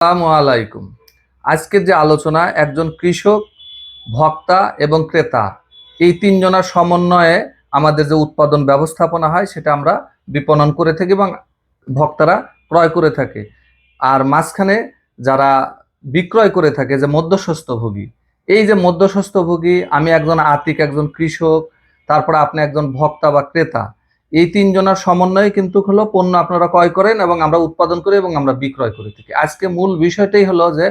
আসসালামু আলাইকুম। আজকের যে আলোচনা একজন কৃষক, ভোক্তা এবং ক্রেতা এই তিনজনের সমন্বয়ে আমাদের যে উৎপাদন ব্যবস্থাপনা হয় সেটা আমরা বিপণন করে থাকি এবং ভোক্তারা ক্রয় করে থাকে। আর মাঝখানে যারা বিক্রয় করে থাকে যে মধ্যস্বত্বভোগী, এই যে মধ্যস্বত্বভোগী, আমি একজন আর্থিক একজন কৃষক, তারপরে আপনি একজন ভোক্তা বা ক্রেতা, এই তিনজনের সমন্বয়ে কিন্তু হলো পণ্য আপনারা ক্রয় করেন এবং আমরা উৎপাদন করি এবং আমরা বিক্রয় করে থাকি। আজকে মূল বিষয়টাই হলো যে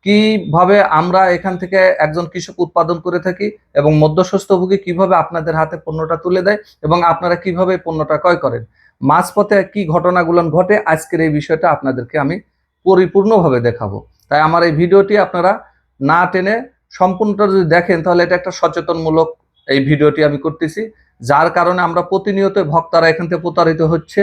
কিভাবে আমরা এখান থেকে একজন কৃষক উৎপাদন করে থাকি এবং মধ্যস্বত্বভোগী কিভাবে আপনাদের হাতে পণ্যটা তুলে দেয় এবং আপনারা কিভাবে পণ্যটা ক্রয় করেন, মাঝপথে কি ঘটনাগুলো ঘটে, আজকের এই বিষয়টা আপনাদেরকে আমি পরিপূর্ণভাবে দেখাবো। তাই আমার এই ভিডিওটি আপনারা না টেনে সম্পূর্ণটা যদি দেখেন তাহলে এটা একটা সচেতনমূলক এই ভিডিওটি আমি করতেছি, যার কারণে আমরা প্রতিনিয়ত ভক্তরা এখান থেকে প্রতারিত হচ্ছে,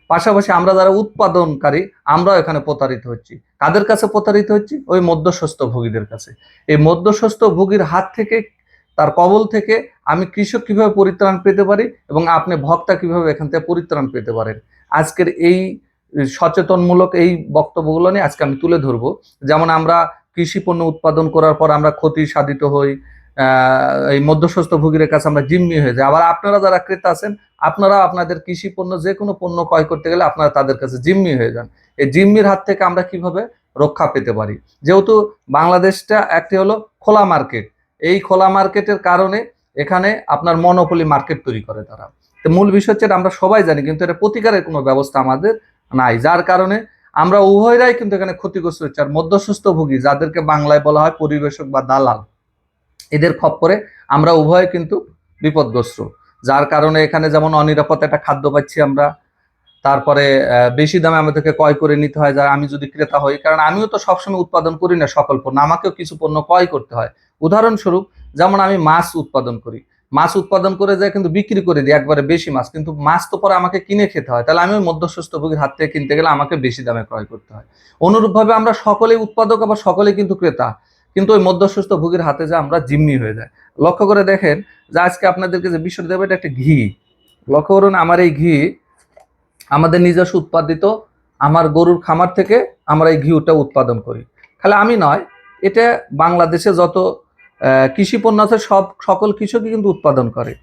পাশাপাশি আমরা যারা উৎপাদনকারী আমরাও এখানে প্রতারিত হচ্ছি। কাদের কাছে প্রতারিত হচ্ছি? ওই মধ্যস্বত্বভোগীদের কাছে। এই মধ্যস্বত্বভোগীর হাত থেকে, তার কবল থেকে আমি কৃষক কিভাবে পরিত্রাণ পেতে পারি এবং আপনি ভোক্তা কিভাবে এখান থেকে পরিত্রাণ পেতে পারেন, আজকের এই সচেতনমূলক এই বক্তব্যগুলো নিয়ে আজকে আমি তুলে ধরবো। যেমন আমরা কৃষি পণ্য উৎপাদন করার পর আমরা ক্ষতি সাধিত হই, এই মধ্যস্বত্বভোগীর কাছে আমরা জিম্মি হয়ে যাই। আবার আপনারা যারা ক্রেতা আছেন, আপনারা আপনাদের কৃষি পণ্য যে কোনো পণ্য ক্রয় করতে গেলে আপনারা তাদের কাছে জিম্মি হয়ে যান। এই জিম্মির হাত থেকে আমরা কিভাবে রক্ষা পেতে পারি? যেহেতু বাংলাদেশটা একটি হলো খোলা মার্কেট, এই খোলা মার্কেটের কারণে এখানে আপনার মনোপলি মার্কেট তৈরি করে তারা। তো মূল বিষয় হচ্ছে আমরা সবাই জানি, কিন্তু এটা প্রতিকারের কোনো ব্যবস্থা আমাদের নাই, যার কারণে আমরা উভয়রাই কিন্তু এখানে ক্ষতিগ্রস্ত হচ্ছে। আর মধ্যস্বত্বভোগী যাদেরকে বাংলায় বলা হয় পরিবেশক বা দালাল, এদের খপ্পরে আমরা উভয় কিন্তু বিপদগ্রস্ত, যার কারণে এখানে যেমন অনিরাপদ একটা খাদ্য পাচ্ছি আমরা, তারপরে বেশি দামে আমাদেরকে ক্রয় করে নিতে হয়। যারা আমি যদি ক্রেতা হই, কারণ আমিও তো সবসময় উৎপাদন করি না সকল পণ্য, আমাকেও কিছু পণ্য ক্রয় করতে হয়। উদাহরণস্বরূপ যেমন আমি মাছ উৎপাদন করি, মাছ উৎপাদন করে যায় কিন্তু বিক্রি করে দিই একবারে বেশি মাছ, কিন্তু মাছ তো পরে আমাকে কিনে খেতে হয়, তাহলে আমি ওই মধ্যস্বত্বভোগীর হাত থেকে কিনতে গেলে আমাকে বেশি দামে ক্রয় করতে হয়। অনুরূপভাবে আমরা সকলেই উৎপাদক, আবার সকলেই কিন্তু ক্রেতা, কিন্তু ওই মধ্যস্বত্বভোগীর হাতে যে আমরা জিম্মি হয়ে যায়। লক্ষ্য করে দেখেন যে আজকে আপনাদেরকে যে বিষয়টা দেবো এটা একটা ঘি। লক্ষ্য করুন, আমার এই ঘি আমাদের নিজস্ব উৎপাদিত, আমার গরুর খামার থেকে আমরা এই ঘিউটা উৎপাদন করি। খালি আমি নয়, এটা বাংলাদেশে যত কৃষি পণ্য আছে সকল কৃষকই কিন্তু উৎপাদন করে।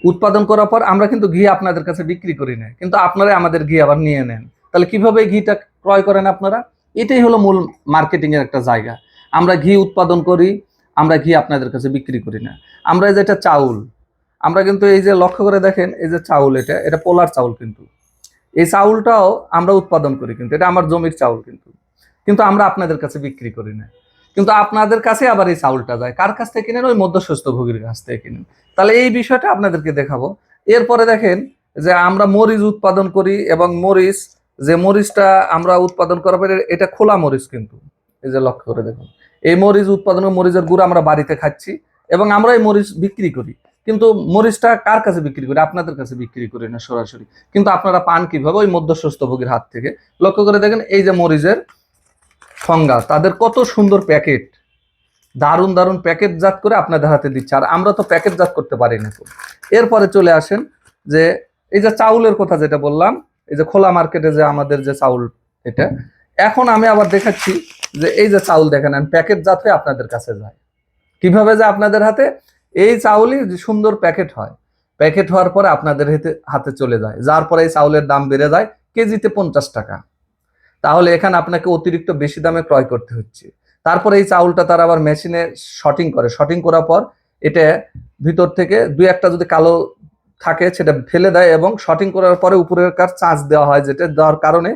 উৎপাদন করার পর আমরা কিন্তু ঘি আপনাদের কাছে বিক্রি করি না, কিন্তু আপনারাই আমাদের ঘি আবার নিয়ে নেন। তাহলে কিভাবে এই ঘিটা ক্রয় করেন আপনারা? এটাই হলো মূল মার্কেটিং এর একটা জায়গা। আমরা ঘি উৎপাদন করি, আমরা ঘি আপনাদের কাছে বিক্রি করি না। আমরা যেটা চাউল, আমরা কিন্তু এই যে লক্ষ্য করে দেখেন, এই যে চাউল, এটা পোলার চাউল, কিন্তু এই চাউলটাও আমরা উৎপাদন করি, কিন্তু এটা আমার জমির চাউল, কিন্তু কিন্তু আমরা আপনাদের কাছে বিক্রি করি না। কিন্তু আপনাদের কাছে আবার এই চাউলটা যায় কার কাছ থেকে কিনেন? ওই মধ্যস্বত্বভোগীর কাছ থেকে কিনেন। তাহলে এই বিষয়টা আপনাদেরকে দেখাবো। এরপরে দেখেন যে আমরা মরিচ উৎপাদন করি, এবং মরিচ, যে মরিচটা আমরা উৎপাদন করার পরে এটা খোলা মরিচ, কিন্তু এই যে লক্ষ্য করে দেখুন, এই মরিচ উৎপাদন, মরিচের গুঁড়া আমরা বাড়িতে খাচ্ছি এবং আমরা এই মরিচ বিক্রি করি। কিন্তু মরিচটা কার কাছে বিক্রি করি? আপনাদের কাছে বিক্রি করি না সরাসরি। কিন্তু আপনারা পান কিভাবে? ওই মধ্যস্বত্বভোগীর হাত থেকে। লক্ষ্য করে দেখেন এই যে মরিচের সংজ্ঞা, তাদের কত সুন্দর প্যাকেট, দারুণ দারুণ প্যাকেটজাত করে আপনাদের হাতে দিচ্ছে, আর আমরা তো প্যাকেটজাত করতে পারি না। এরপরে চলে আসেন যে এই যে চাউলের কথা যেটা বললাম, এই যে খোলা মার্কেটে যে আমাদের যে চাউল, এটা এখন আমি আবার দেখাচ্ছি যে এই যে চাউল দেখেন প্যাকেটজাত হয়ে আপনাদের কাছে যায়। কিভাবে যে আপনাদের হাতে এই চাউলই সুন্দর প্যাকেট হয়, প্যাকেট হওয়ার পরে আপনাদের হাতে চলে যায়, যার পরে এই চাউলের দাম বেড়ে যায় কেজিতে 50 টাকা। তাহলে এখানে আপনাকে অতিরিক্ত বেশি দামে ক্রয় করতে হচ্ছে। তারপরে এই চাউলটা তারা আবার মেশিনে শর্টিং করে, শর্টিং করার পর এটা ভিতর থেকে দুই একটা যদি কালো থাকে সেটা ফেলে দেয়, এবং শর্টিং করার পরে উপরের কার চাঁচ দেওয়া হয়, যেটা দেওয়ার কারণে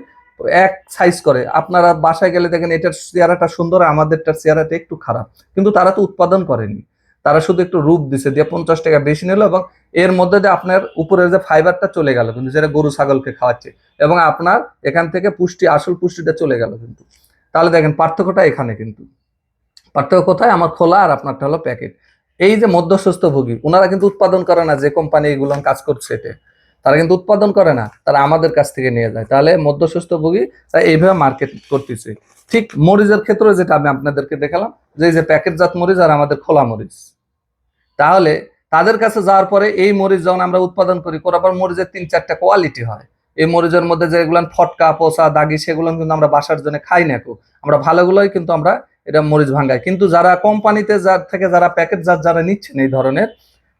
এক সাইজ করে। আপনারা বাসায় গেলে দেখেন এটার চেহারাটা সুন্দর, আমাদেরটার চেহারাটা একটু খারাপ, কিন্তু তারা তো উৎপাদন করেনি, তারা শুধু একটু রূপ দিছে, দিয়ে 50 টাকা বেশি নিল, এবং এর মধ্যে দিয়ে আপনার উপরের যে ফাইবারটা চলে গেল, কিন্তু যেটা গরু ছাগলকে খাওয়াচ্ছে, এবং আপনার এখান থেকে পুষ্টি, আসল পুষ্টিটা চলে গেল। কিন্তু তাহলে দেখেন পার্থক্যটা এখানে, কিন্তু পার্থক্য কোথায়? আমার খোলা আর আপনারটা হলো প্যাকেট। এই যে মধ্যস্বত্বভোগী, ওনারা কিন্তু উৎপাদন করে না, যে কোম্পানি এগুলো কাজ করছে এটা, তারা কিন্তু উৎপাদন করে না, তারা আমাদের কাছ থেকে নিয়ে যায়। তাহলে মধ্যস্বত্বভোগী তাই এইভাবে মার্কেট করতেছে। ঠিক মরিচের ক্ষেত্রে যেটা আমি আপনাদেরকে দেখালাম, যে এই যে প্যাকেটজাত মরিচ আর আমাদের খোলা মরিচ, তাহলে তাদের কাছে যাওয়ার পরে এই মরিচ যখন আমরা উৎপাদন করি, করার পর মরিচের 3-4টা কোয়ালিটি হয়। এই মরিচের মধ্যে যেগুলো ফটকা পোষা দাগি সেগুলো কিন্তু আমরা বাসার জন্য খাই না। আমরা ভালোগুলোই কিন্তু আমরা এটা মরিচ ভাঙ্গাই। কিন্তু যারা কোম্পানিতে থেকে যারা প্যাকেটজাত যারা নিচ্ছেন এই ধরনের,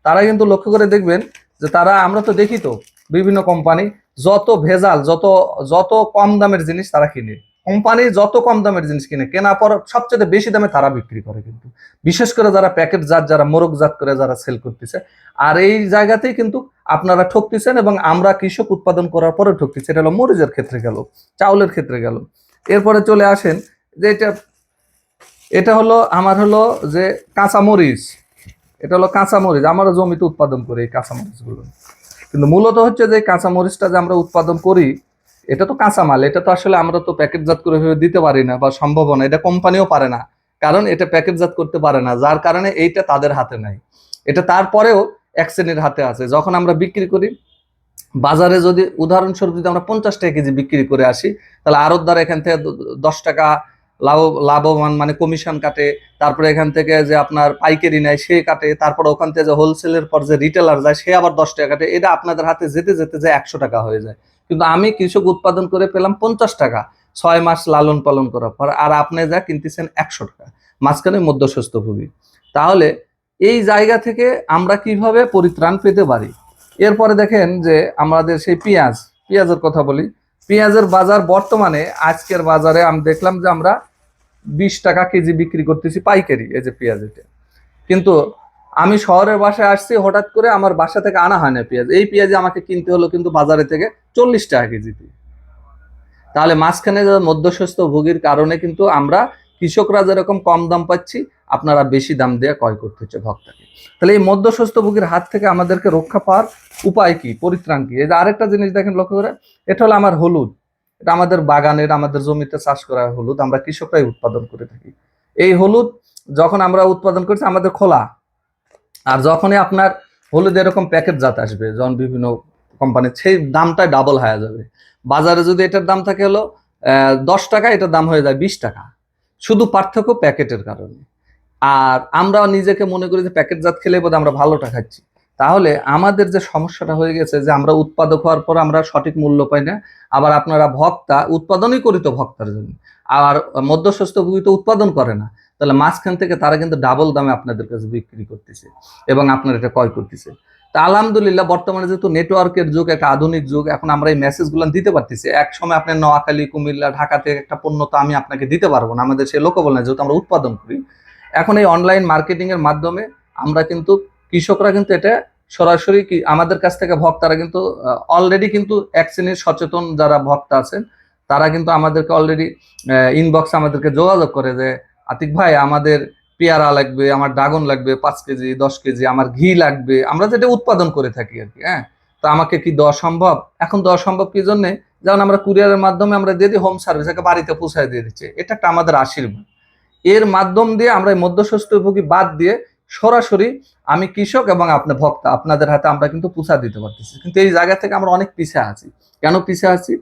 তারা কিন্তু লক্ষ্য করে দেখবেন যে তারা, আমরা তো দেখি তো বিভিন্ন কোম্পানি যত ভেজাল, যত যত কম দামের জিনিস তারা কিনে, কোম্পানি যত কম দামের জিনিস কিনে, কেনার পর সবচেয়ে বেশি দামে তারা বিক্রি করে। কিন্তু বিশেষ করে যারা প্যাকেটজাত, যারা মোড়কজাত করে যারা সেল করতেছে, আর এই জায়গাতেই কিন্তু আপনারা ঠকতেছেন এবং আমরা কৃষক উৎপাদন করার পরে ঠকতেছি। এটা হলো মরিচের ক্ষেত্রে গেল, চাউলের ক্ষেত্রে গেল। এরপরে চলে আসেন যে এটা হলো আমার হলো যে কাঁচামরিচ। এটা হলো কাঁচামরিচ, আমরা জমিতে উৎপাদন করি এই কাঁচামরিচগুলো। কিন্তু মূলত হচ্ছে যে কাঁচামরিচটা যে আমরা উৎপাদন করি, এটা তো কাঁচামাল, এটা তো আসলে আমরা তো প্যাকেটজাত করে দিতে পারি না বা সম্ভব না, এটা কোম্পানিও পারে না, কারণ এটা প্যাকেটজাত করতে পারে না, যার কারণে এইটা তাদের হাতে নাই। এটা তারপরেও এক শ্রেণীর হাতে আছে। যখন আমরা বিক্রি করি বাজারে, যদি উদাহরণস্বরূপ যদি আমরা 50 টাকা কেজি বিক্রি করে আসি, তাহলে আড়তদার এখান থেকে 10 টাকা লাভবান মানে কমিশন কাটে। তারপরে এখান থেকে যে আপনার পাইকারি নেয় সে কাটে, তারপরে ওখান থেকে যে হোলসেলের পর যে রিটেলার যায় সে আবার 10 টাকা কাটে। এটা আপনাদের হাতে যেতে যেতে যে 100 টাকা হয়ে যায়। কিন্তু আমি কৃষক উৎপাদন করে পেলাম 50 টাকা 6 মাস লালন পালন করার পর, আর আপনি যা কিনতেছেন 100 টাকা, মাঝখানে মধ্যস্বত্বভোগী। তাহলে এই জায়গা থেকে আমরা কিভাবে পরিত্রাণ পেতে পারি? এরপরে দেখেন যে আমাদের সেই পেঁয়াজের কথা বলি। পেঁয়াজের বাজার বর্তমানে আজকের বাজারে আমি দেখলাম যে আমরা 20 টাকা কেজি বিক্রি করতেছি পাইকারি, এই যে পেঁয়াজ এটা। কিন্তু আমি শহরের বাসায় আসছি, হঠাৎ করে আমার বাসা থেকে আনা হয় না পেঁয়াজ, এই পেঁয়াজ আমাকে কিনতে হলো কিন্তু বাজারে থেকে 40 টাকা কেজিতে। তাহলে মাঝখানে মধ্যস্বত্ব ভোগীর কারণে কিন্তু আমরা কৃষকরা যেরকম কম দাম পাচ্ছি, আপনারা বেশি দাম দিয়ে ক্রয় করতে হচ্ছে ভোক্তাকে। তাহলে এই মধ্যস্বত্ব ভোগীর হাত থেকে আমাদেরকে রক্ষা পাওয়ার উপায় কি, পরিত্রাণ কি? এই যে আরেকটা জিনিস দেখেন লক্ষ্য করে, এটা হলো আমার হলুদ। এটা আমাদের বাগানের, আমাদের জমিতে চাষ করা হলুদ, আমরা কৃষকরাই উৎপাদন করে থাকি। এই হলুদ যখন আমরা উৎপাদন করছি আমাদের খোলা, আর যখনই আপনার হলুদ এরকম প্যাকেটজাত আসবে যখন বিভিন্ন কোম্পানির, সেই দামটা ডাবল হয়ে যাবে। বাজারে যদি এটার দাম থাকে হলো 10 টাকা, এটার দাম হয়ে যায় 20 টাকা, শুধু পার্থক্য প্যাকেটের কারণে। আর আমরা নিজেকে মনে করি যে প্যাকেটজাত খেলে বোধহয় আমরা ভালোটা খাচ্ছি। তাহলে আমাদের যে সমস্যাটা হয়ে গেছে যে আমরা উৎপাদক হওয়ার পর আমরা সঠিক মূল্য পাই না। আবার আপনারা ভোক্তা, উৎপাদনই করি তো ভোক্তার জন্য, আর মধ্যস্বত্বভোগী তো উৎপাদন করে না। তাহলে মাঝখান থেকে তারা কিন্তু ডাবল দামে আপনাদের কাছে বিক্রি করতেছে এবং আপনার এটা ক্রয় করতেছে। তা আলহামদুলিল্লাহ বর্তমানে যেহেতু নেটওয়ার্কের যুগ, একটা আধুনিক যুগ, এখন আমরা এই মেসেজগুলো দিতে পারতেছি। এক সময় আপনার নোয়াখালী, কুমিল্লা, ঢাকা থেকে একটা পণ্য তো আমি আপনাকে দিতে পারবো না, আমাদের সে লোকবল না, যেহেতু আমরা উৎপাদন করি। এখন এই অনলাইন মার্কেটিং এর মাধ্যমে আমরা কিন্তু, কৃষকরা কিন্তু এটা সরাসরি আমাদের কাছ থেকে ভোক্তারা কিন্তু অলরেডি কিন্তু এক শ্রেণীর সচেতন যারা ভোক্তা আছেন, তারা কিন্তু আমাদেরকে অলরেডি ইনবক্সে আমাদেরকে যোগাযোগ করে যে আতিক ভাই আমাদের পেয়ারা লাগবে, আমার ড্রাগন লাগবে 5 কেজি 10 কেজি, আমার ঘি লাগবে, আমরা যেটা উৎপাদন করে থাকি আর কি। হ্যাঁ, তো আমাকে কি দেওয়া সম্ভব? এখন দেওয়া সম্ভব কি জন্যে, যেমন আমরা কুরিয়ারের মাধ্যমে আমরা দিয়ে দিই, হোম সার্ভিস, একে বাড়িতে পৌঁছায় দিয়ে দিচ্ছে। এটা একটা আমাদের আশীর্বাদ। এর মাধ্যম দিয়ে আমরা মধ্যস্বত্বভোগী বাদ দিয়ে সরাসরি আমি কৃষক এবং আপনি ভোক্তা, আপনাদের হাতে আমরা কিন্তু পৌঁছা দিতে পারতেছি। কিন্তু এই জায়গা থেকে আমরা অনেক পিছিয়ে আছি। কেন পিছিয়ে আছি?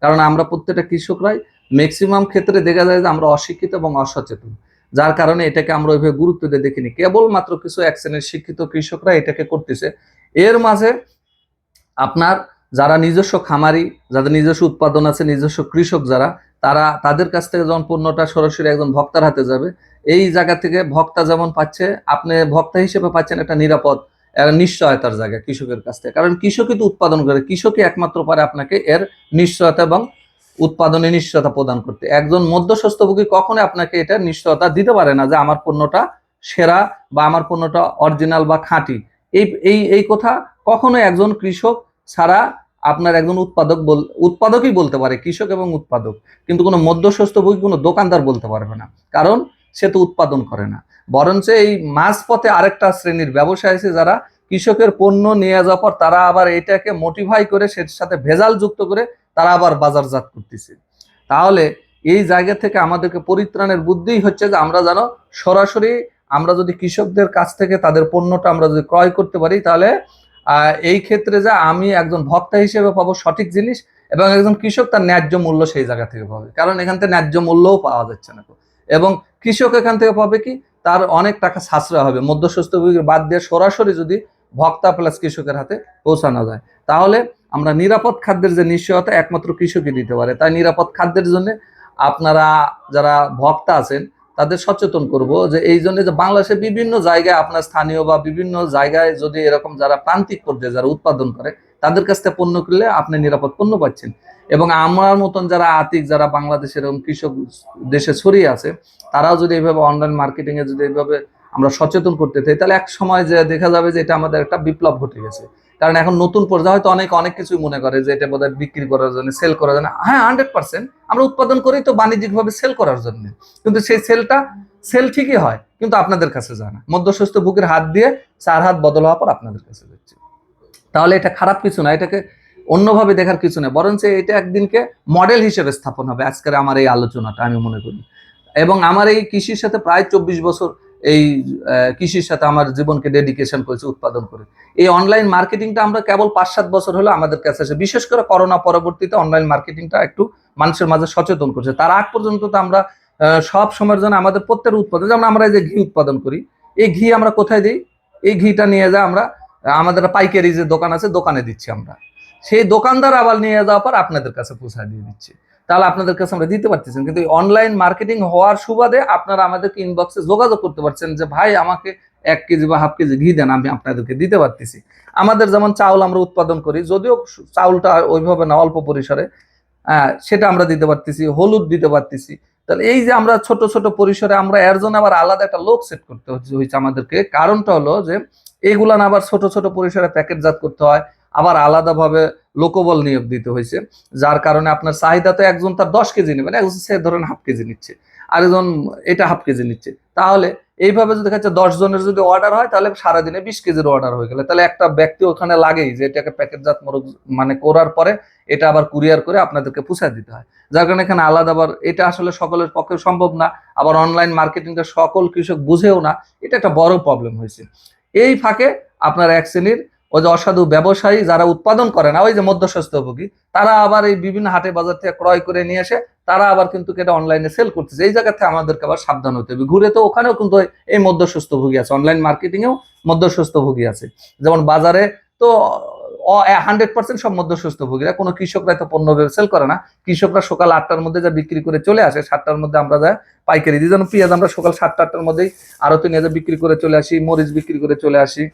কারণ আমরা প্রত্যেকটা কৃষকরাই ম্যাক্সিমাম ক্ষেত্রে দেখা যায় যে আমরা অশিক্ষিত এবং অসচেতন, যার কারণে এটাকে আমরা ওইভাবে গুরুত্ব দিয়ে দেখিনি। কেবলমাত্র কিছু এক শ্রেণীর শিক্ষিত কৃষকরা এটাকে করতেছে। এর মাঝে আপনার যারা নিজস্ব খামারি, যাদের নিজস্ব উৎপাদন আছে, নিজস্ব কৃষক যারা, তারা তাদের কাছ থেকে যখন পণ্যটা সরাসরি একজন ভোক্তার হাতে যাবে, এই জায়গা থেকে ভোক্তা যেমন পাচ্ছে, আপনি ভোক্তা হিসেবে পাচ্ছেন একটা নিরাপদ নিশ্চয়তার জায়গা কৃষকের কাছ থেকে। কারণ কৃষকই তো উৎপাদন করে, কৃষকই একমাত্র পারে আপনাকে এর নিশ্চয়তা এবং উৎপাদনে নিশ্চয়তা প্রদান করতে। একজন মধ্যস্বত্বভোগী কখনোই আপনাকে এটা নিশ্চয়তা দিতে পারে না যে আমার পণ্যটা সেরা বা আমার পণ্যটা অরিজিনাল বা খাঁটি। এই এই এই কথা কখনোই একজন কৃষক ছাড়া আপনার একজন উৎপাদকই বলতে পারে, কৃষক এবং উৎপাদক, কিন্তু কোনো মধ্যস্বত্বভোগী কোনো দোকানদার বলতে পারবে না, কারণ সে তো উৎপাদন করে না। বরঞ্চ এই মাঝপথে আরেকটা শ্রেণীর ব্যবসায়ী আছে, যারা কৃষকের পণ্য নিয়ে যাওয়ার পর তারা আবার এটাকে মোটিফাই করে সেটার সাথে ভেজাল যুক্ত করে তারা আবার বাজারজাত করতেছে। তাহলে এই জায়গা থেকে আমাদেরকে পরিত্রাণের বুদ্ধিই হচ্ছে যে আমরা যেন সরাসরি, আমরা যদি কৃষকদের কাছ থেকে তাদের পণ্যটা আমরা যদি ক্রয় করতে পারি, তাহলে এই ক্ষেত্রে যে আমি একজন ভোক্তা হিসেবে পাবো সঠিক জিনিস, এবং একজন কৃষক তার ন্যায্য মূল্য সেই জায়গা থেকে পাবে, কারণ এখান থেকে ন্যায্য মূল্যও পাওয়া যাচ্ছে না। এবং কৃষক এখান থেকে পাবে কি, তার অনেক টাকা সাশ্রয় হবে। মধ্যস্বত্বভোগীর বাদ দিয়ে সরাসরি যদি ভোক্তা প্লাস কৃষকের হাতে পৌঁছানো যায়, তাহলে আমরা নিরাপদ খাদ্যের যে নিশ্চয়তা একমাত্র কৃষকই দিতে পারে। তাই নিরাপদ খাদ্যের জন্য আপনারা যারা ভক্তা আছেন তাদের সচেতন করব যে এই জন্য যে বাংলাদেশে বিভিন্ন জায়গায় আপনার স্থানীয় বা বিভিন্ন জায়গায় যদি এরকম যারা প্রান্তিক পর্যায়ে যারা উৎপাদন করে তাদের কাছ থেকে পণ্য কিনলে আপনি নিরাপদ পণ্য পাচ্ছেন। এবং আমার মতন যারা আতিক যারা বাংলাদেশের এবং কৃষক দেশে ছড়িয়ে আছে তারাও যদি এইভাবে অনলাইন মার্কেটিং এ যদি এইভাবে আমরা সচেতন করতে চাই তাহলে এক সময় যে দেখা যাবে যে এটা আমাদের একটা বিপ্লব ঘটে গেছে। কারণ এখন নতুন পর্যায়ে হয়তো অনেক কিছুই মনে করে যে এটা বোধহয় বিক্রি করার জন্য সেল করার জন্য। হ্যাঁ, 100% আমরা উৎপাদন করি তো বাণিজ্যিকভাবে সেল করার জন্য, কিন্তু সেই সেল ঠিকই হয় কিন্তু আপনাদের কাছে যায় না, মধ্যস্বস্থ ভোগীর হাত দিয়ে 4 হাত বদল হওয়ার পর আপনাদের কাছে যাচ্ছে। তাহলে এটা খারাপ কিছু না, এটাকে অন্যভাবে দেখার কিছু না, বরঞ্চ এটা একদিনকে মডেল হিসেবে স্থাপন হবে আজকের আমার এই আলোচনাটা আমি মনে করি। এবং আমার এই কৃষির সাথে প্রায় 24 বছর এই কৃষির সাথে আমার জীবনকে ডেডিকেশন করেছি উৎপাদন করে। এই অনলাইন মার্কেটিংটা আমরা কেবল 5-7 বছর হলো আমাদের কাছে আসে, বিশেষ করে করোনা পরবর্তীতে অনলাইন মার্কেটিংটা একটু মানুষের মাঝে সচেতন করছে। তার আগ পর্যন্ত তো আমরা সব সময়ের জন্য আমাদের প্রত্যেক উৎপাদন, যেমন আমরা এই যে ঘি উৎপাদন করি, এই ঘি আমরা কোথায় দিই? এই ঘিটা নিয়ে যা আমরা আমাদের পাইকারি যে দোকান আছে দোকানে দিচ্ছি আমরা, সেই দোকানদার আবার নিয়ে যাওয়ার পর আপনাদের কাছে পৌঁছায় দিয়ে দিচ্ছি। তাহলে আপনাদের কাছে আমরা দিতে পারতেছেন, কিন্তু অনলাইন মার্কেটিং হওয়ার সুবাদে আপনারা আমাদেরকে ইনবক্সে যোগাযোগ করতে পারছেন যে ভাই আমাকে 1 কেজি বা হাফ কেজি ঘি দেন, আমি আপনাদেরকে দিতে পারতেছি। আমাদের যেমন চাউল আমরা উৎপাদন করি, যদিও চাউলটা ওইভাবে না, অল্প পরিসরে, সেটা আমরা দিতে পারতেছি, হলুদ দিতে পারতেছি। তাহলে এই যে আমরা ছোট ছোট পরিসরে আমরা এর জন্য আবার আলাদা একটা লোক সেট করতে হয়েছে আমাদেরকে। কারণটা হলো যে এইগুলা না আবার ছোট ছোট পরিসরে প্যাকেটজাত করতে হয়, আবার আলাদাভাবে লোকবল নিয়োগ দিতে হয়েছে, যার কারণে আপনার চাহিদা তো একজন তার 10 কেজি নেবেন, একজন সে ধরেন হাফ কেজি নিচ্ছে, আরেকজন এটা হাফ কেজি নিচ্ছে। তাহলে এইভাবে যদি দেখা যাচ্ছে 10 জনের যদি অর্ডার হয় তাহলে সারাদিনে 20 কেজির অর্ডার হয়ে গেলে তাহলে একটা ব্যক্তি ওখানে লাগেই যে এটাকে প্যাকেটজাত মানে করার পরে এটা আবার কুরিয়ার করে আপনাদেরকে পৌঁছায় দিতে হয়, যার কারণে এখানে আলাদা আবার এটা আসলে সকলের পক্ষে সম্ভব না। আবার অনলাইন মার্কেটিংটা সকল কৃষক বুঝেও না, এটা একটা বড় প্রবলেম হয়েছে। এই ফাঁকে আপনার এক শ্রেণীর ওই যে অসাধু ব্যবসায়ী যারা উৎপাদন করে না, ওই যে মধ্যস্বত্বভোগী, তারা আবার এই বিভিন্ন হাটে বাজার থেকে ক্রয় করে নিয়ে এসে তারা আবার কিন্তু এটা অনলাইনে সেল করতেছে। এই জায়গা থেকে আমাদেরকে আবার সাবধান হতে হবে। ঘুরে তো ওখানেও কিন্তু এই মধ্যস্বত্বভোগী আছে, অনলাইন মার্কেটিং এও মধ্যস্বত্বভোগী আছে। যেমন বাজারে তো 100% সব মধ্যস্বত্বভোগীরা, কোনো কৃষকরা তো পণ্য সেল করে না। কৃষকরা সকাল 8টার মধ্যে যা বিক্রি করে চলে আসে, 7টার মধ্যে আমরা যা পাইকারি দিই। যেমন পেঁয়াজ আমরা সকাল 7টা-8টার মধ্যেই আড়তে নিয়ে যা বিক্রি করে চলে আসি, মরিচ বিক্রি করে চলে আসি,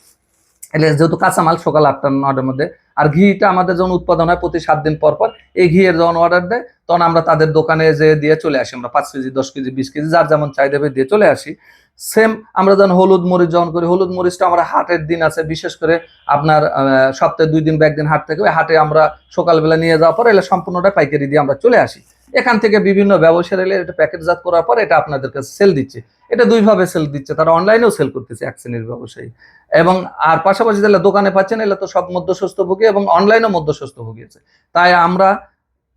যেহেতু কাঁচামাল সকাল 8টা-9টার মধ্যে। আর ঘিটা আমাদের যখন উৎপাদন হয় প্রতি 7 দিন পর পর, এই ঘিয়ের যখন অর্ডার দেয় তখন আমরা তাদের দোকানে যে দিয়ে চলে আসি, আমরা 5 কেজি 10 কেজি 20 কেজি যার যেমন চাহিদা দিয়ে চলে আসি। সেম আমরা যখন হলুদ মরিচ যখন করি, হলুদ মরিচটা আমরা হাটের দিন আছে, বিশেষ করে আপনার সপ্তাহে 2 দিন বা 1 দিন হাট থেকে, ওই হাটে আমরা সকালবেলা নিয়ে যাওয়ার পর এলে সম্পূর্ণটা পাইকারি দিয়ে আমরা চলে আসি। এখান থেকে বিভিন্ন ব্যবসায়ী এলে এটা প্যাকেটজাত করার পর এটা আপনাদের কাছে সেল দিচ্ছে। এটা দুইভাবে সেল দিচ্ছে, তারা অনলাইনেও সেল করতেছে এক শ্রেণীর ব্যবসায়ী। এবং আর পাশাপাশি যারা দোকানে পাচ্ছেন এলে তো সব মধ্যস্বত্বভোগী এবং অনলাইনেও মধ্যস্বত্বভোগী আছে। তাই আমরা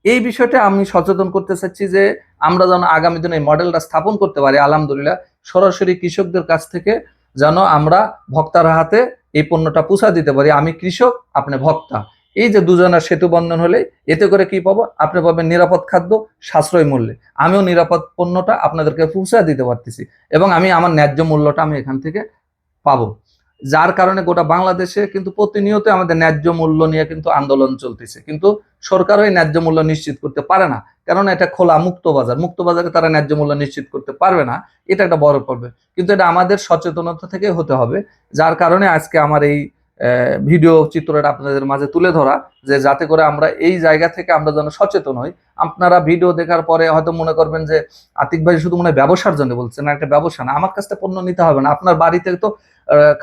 এই বিষয়টা আমি সচেতন করতে চাচ্ছি যে আমরা যেন আগামী দিনে এই মডেলটা স্থাপন করতে পারি, আলহামদুলিল্লাহ সরাসরি কৃষকদের কাছ থেকে যেন আমরা ভক্তার হাতে এই পণ্যটা পৌঁছা দিতে পারি। আমি কৃষক, আপনি ভক্তা, এই যে দুজনের সেতু বন্ধন হলে এতে করে কি পাবো? আপনি পাবেন নিরাপদ খাদ্য সাশ্রয় মূল্যে, আমিও নিরাপদ পণ্যটা আপনাদেরকে পৌঁছা দিতে পারতেছি, এবং আমি আমার ন্যায্য মূল্যটা আমি এখান থেকে পাবো। যার কারণে গোটা বাংলাদেশে কিন্তু প্রতিনিয়ত আমাদের ন্যায্য মূল্য নিয়ে কিন্তু আন্দোলন চলতেছে, কিন্তু সরকারও এই ন্যায্য মূল্য নিশ্চিত করতে পারে না, কারণ এটা খোলা মুক্ত বাজার, মুক্ত বাজারে তারা ন্যায্য মূল্য নিশ্চিত করতে পারবে না। এটা একটা বড় প্রবলেম, কিন্তু এটা আমাদের সচেতনতা থেকে হতে হবে। যার কারণে আজকে আমার এই ভিডিও চিত্রটা আপনাদের মাঝে তুলে ধরা, যে যাতে করে আমরা এই জায়গা থেকে আমরা যেন সচেতন হই। আপনারা ভিডিও দেখার পরে হয়তো মনে করবেন যে আতিক ভাই শুধু মনে হয় ব্যবসার জন্য বলছেন, না, একটা ব্যবসা না, আমার কাছ থেকে পণ্য নিতে হবে না। আপনার বাড়িতে তো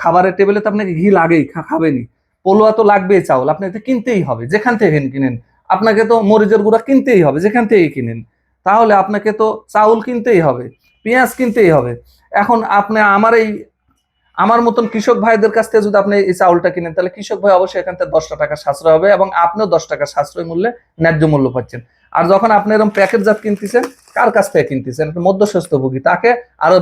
খাবারের টেবিলে তো আপনাকে ঘি লাগেই, খাবেনি, পোলোয়া তো লাগবেই, চাউল আপনাকে কিনতেই হবে, যেখান থেকে কিনেন। আপনাকে তো মরিচের গুঁড়া কিনতেই হবে, যেখান থেকে কিনেন। তাহলে আপনাকে তো চাউল কিনতেই হবে, পেঁয়াজ কিনতেই হবে। এখন আপনি আমার মতন কৃষক ভাইদের কাছ থেকে যদি আপনি এই চাউলটা কিনেন, তাহলে কৃষক ভাই অবশ্যই এখান থেকে 10টা টাকা সাশ্রয় হবে, এবং আপনিও 10 টাকা সাশ্রয় মূল্যে ন্যায্য মূল্য পাচ্ছেন। আর যখন আপনি এরকম প্যাকেটজাত কিনতেছেন, কার কাছ থেকে কিনতেছেন? একটা মধ্যস্বত্বভোগী, তাকে আরো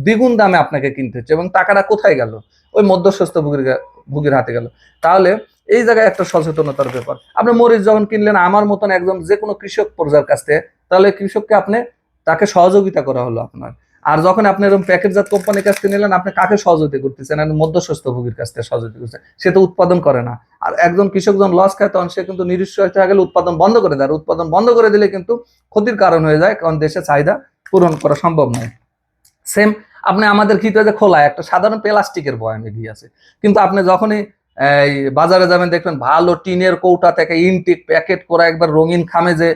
দ্বিগুণ দামে আপনাকে কিনতে হচ্ছে, এবং টাকাটা কোথায় গেল? ওই মধ্যস্বত্বভোগীর হাতে গেল। তাহলে এই জায়গায় একটা সচেতনতার ব্যাপার। আপনি মরিচ যখন কিনলেন আমার মতন একজন যে কোনো কৃষক পর্যায়ের কাছ থেকে, তাহলে কৃষককে তাকে সহযোগিতা করা হলো আপনার। আর যখন আপনি এরকম প্যাকেটজাত কোম্পানির কাছ থেকে নিলেন, আপনি কাকে সহযোগিতা করতেছেন? মধ্যস্বত্বভোগীর কাছ থেকে সহযোগিতা করছেন। সে তো উৎপাদন করে না। আর একজন কৃষক যখন লস খায়, তখন সে কিন্তু নিরুৎসাহিত হয়ে গেলে উৎপাদন বন্ধ করে দেয়। আর উৎপাদন বন্ধ করে দিলে কিন্তু ক্ষতির কারণ হয়ে যায়, কারণ দেশে চাহিদা পূরণ করা সম্ভব নয়। সেম আপনি আমাদের ঘিতে যে খোলা একটা সাধারণ প্লাস্টিকের বয়ামে ঘি আছে, কিন্তু আপনি যখনই এই বাজারে যাবেন দেখবেন ভালো টিনের কৌটা থেকে ইনটেক প্যাকেট করা একবার রঙিন খামে যে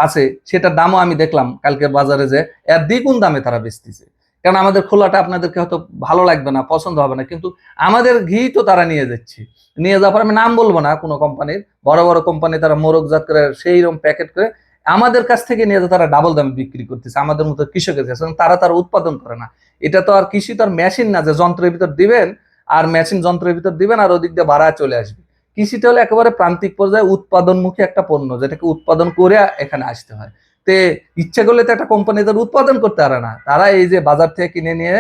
আছে, সেটার দামও আমি দেখলাম কালকে বাজারে যে এর দ্বিগুণ দামে তারা বেচতেছে। কারণ আমাদের খোলাটা আপনাদেরকে হয়তো ভালো লাগবে না, পছন্দ হবে না, কিন্তু আমাদের ঘি তো তারা নিয়ে যাচ্ছে। নিয়ে যাওয়ার পর আমি নাম বলবো না কোনো কোম্পানির, বড় বড় কোম্পানি তারা মোরকজাত করে সেই রকম প্যাকেট করে আমাদের কাছ থেকে নিয়ে তারা ডাবল দামে বিক্রি করতেছে আমাদের মতো কৃষকের কাছে, তারা উৎপাদন করে না। এটা তো আর কৃষি তো আর মেশিন না যে যন্ত্রের ভিতর দিবেন আর মেশিন যন্ত্রের ভিতর দিবেন আর ওদিক দিয়ে বাড়ায় চলে আসবে। কৃষিটা হলো একেবারে প্রান্তিক পর্যায়ে উৎপাদনমুখী একটা পণ্য, যেটাকে উৎপাদন করে এখানে আসতে হয়। তে ইচ্ছা করলে তো একটা কোম্পানি তার উৎপাদন করতে পারে না, তারা এই যে বাজার থেকে কিনে নিয়ে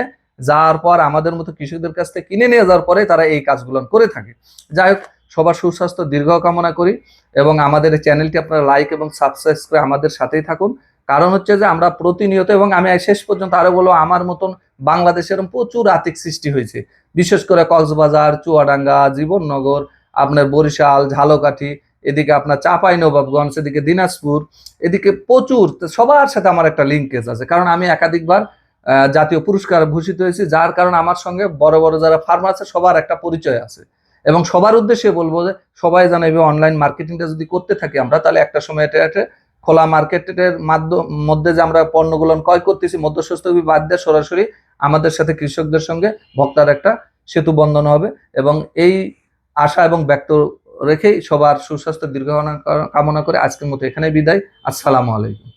যাওয়ার পর আমাদের মতো কৃষকদের কাছ থেকে কিনে নিয়ে যাওয়ার পরে তারা এই কাজগুলো করে থাকে। যাই হোক, সবার সুস্বাস্থ্য দীর্ঘ কামনা করি, এবং আমাদের এই চ্যানেলটি আপনারা লাইক এবং সাবস্ক্রাইব করে আমাদের সাথেই থাকুন। কারণ হচ্ছে যে আমরা প্রতিনিয়ত, এবং আমি শেষ পর্যন্ত আরো বলবো, আমার মতন বাংলাদেশের প্রচুর আর্থিক সৃষ্টি হয়েছে, বিশেষ করে কক্সবাজার, চুয়াডাঙ্গা, জীবননগর, আপনার বরিশাল, ঝালকাঠি, এদিকে আপনার চাঁপাইনবাবগঞ্জ, এদিকে দিনাজপুর, এদিকে প্রচুর, সবার সাথে আমার একটা লিঙ্কেজ আছে। কারণ আমি একাধিকবার জাতীয় পুরস্কার ভূষিত হয়েছি, যার কারণে আমার সঙ্গে বড় বড় যারা ফার্মার আছে সবার একটা পরিচয় আছে। এবং সবার উদ্দেশ্যে বলবো যে সবাই জানাবে অনলাইন মার্কেটিংটা যদি করতে থাকি আমরা, তাহলে একটা সময় এটা খোলা মার্কেটের মধ্যে যে আমরা পণ্যগুলো ক্রয় করতেছি, মধ্যস্বত্বভোগী বাদ দিয়ে সরাসরি আমাদের সাথে কৃষকদের সঙ্গে ভোক্তার একটা সেতু বন্ধন হবে। এবং এই আশা এবং ব্যক্ত রেখেই সবার সুস্বাস্থ্য দীর্ঘ কামনা করে আজকের মতো এখানে বিদায়। আসসালামু আলাইকুম।